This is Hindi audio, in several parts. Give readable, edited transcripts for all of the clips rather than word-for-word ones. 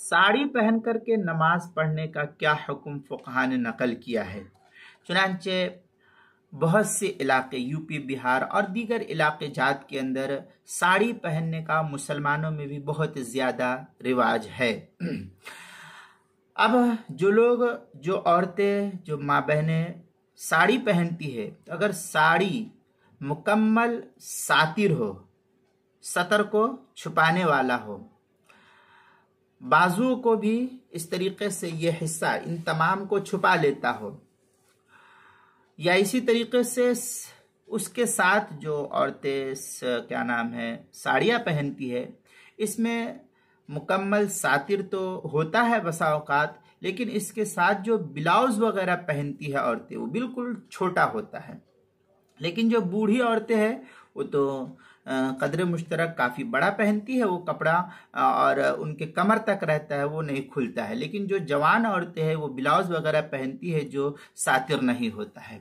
साड़ी पहन कर के नमाज पढ़ने का क्या हुक्म फुक़हा ने नकल किया है। चुनांचे बहुत से इलाके यूपी, बिहार और दीगर इलाके जात के अंदर साड़ी पहनने का मुसलमानों में भी बहुत ज़्यादा रिवाज है। अब जो औरतें, जो माँ बहनें साड़ी पहनती है, तो अगर साड़ी मुकम्मल सातिर हो, सतर को छुपाने वाला हो, बाजुओं को भी इस तरीके से ये हिस्सा इन तमाम को छुपा लेता हो, या इसी तरीके से उसके साथ जो औरतें साड़ियाँ पहनती है, इसमें मुकम्मल सातिर तो होता है बसा औकात, लेकिन इसके साथ जो ब्लाउज वगैरह पहनती है औरतें, वो बिल्कुल छोटा होता है। लेकिन जो बूढ़ी औरतें हैं वो तो कदर मुश्तरक काफ़ी बड़ा पहनती है वो कपड़ा, और उनके कमर तक रहता है, वो नहीं खुलता है। लेकिन जो जवान औरतें हैं वो ब्लाउज वगैरह पहनती है जो सातिर नहीं होता है।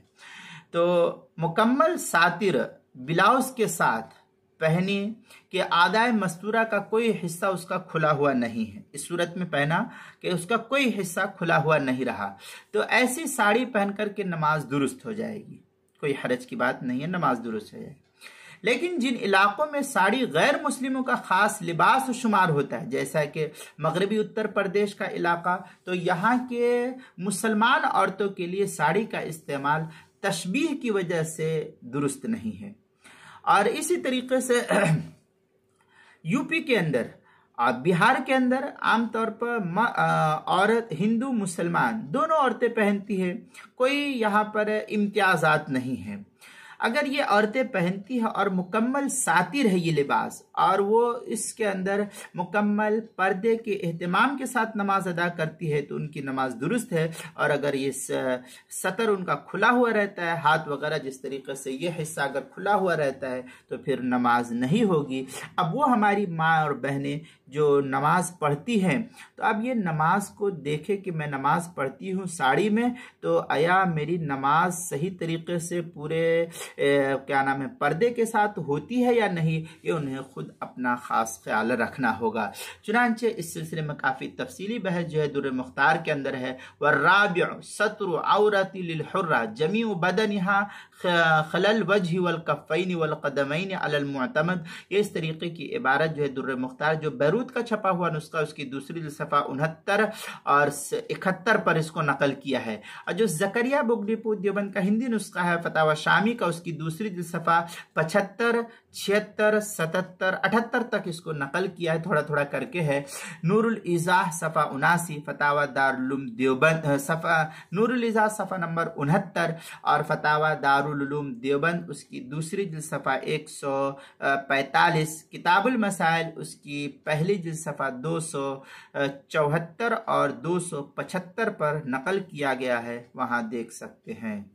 तो मुकम्मल सातिर ब्लाउज के साथ पहनी कि आदाए मस्तूरा का कोई हिस्सा उसका खुला हुआ नहीं है, इस सूरत में पहना कि उसका कोई हिस्सा खुला हुआ नहीं रहा, तो ऐसी साड़ी पहन करके नमाज दुरुस्त हो जाएगी, कोई हरज की बात नहीं है, नमाज दुरुस्त हो जाएगी। लेकिन जिन इलाकों में साड़ी गैर मुस्लिमों का खास लिबास शुमार होता है, जैसा कि मगरबी उत्तर प्रदेश का इलाका, तो यहाँ के मुसलमान औरतों के लिए साड़ी का इस्तेमाल तशबीह की वजह से दुरुस्त नहीं है। और इसी तरीके से यूपी के अंदर और बिहार के अंदर आमतौर पर औरत, हिंदू मुसलमान दोनों औरतें पहनती है, कोई यहाँ पर इम्तियाजात नहीं है। अगर ये औरतें पहनती है और मुकम्मल सातिर है ये लिबास, और वो इसके अंदर मुकम्मल पर्दे के एहतमाम के साथ नमाज अदा करती है, तो उनकी नमाज दुरुस्त है। और अगर ये सतर उनका खुला हुआ रहता है, हाथ वगैरह जिस तरीके से ये हिस्सा अगर खुला हुआ रहता है, तो फिर नमाज नहीं होगी। अब वो हमारी माँ और बहनें जो नमाज पढ़ती हैं, तो अब ये नमाज को देखे कि मैं नमाज पढ़ती हूँ साड़ी में, तो आया मेरी नमाज सही तरीके से पूरे पर्दे के साथ होती है या नहीं, ये उन्हें खुद अपना खास ख्याल रखना होगा। चुनांचे इस सिलसिले में काफ़ी तफसीली बहस जो है दुर्र मुख्तार के अंदर है। वर्राबिउ सत्रु औरति लिल हुर्रा जमीउ बदनिहा खलल वजहि वल कफ़ैनि वल क़दमैनि अलल मुअतमद, ये इस तरीके की इबारत जो है दुर्र मुख्तार, जो बैरूत का छपा हुआ नुस्खा, उसकी दूसरी सफ़ा 69 और 71 पर इसको नकल किया है। और जो ज़करिया बुगडीपुर देवबंद का हिंदी नुस्खा है फतावा शामी का, उसकी दूसरी सफ़ा 75, 76, 77, 78 तक इसको नकल किया है, थोड़ा थोड़ा करके है। नूरुल इज़ाह सफ़ा 79, फतावा दारुल उलूम देवबंद नूरुल इज़ाह सफ़ा नंबर 69 और फतावा दारुल उलूम देवबंद उसकी दूसरी सफ़ा 145, किताबुल मसाइल उसकी पहली सफ़ा 274 और 275 पर नकल किया गया है, वहां देख सकते हैं।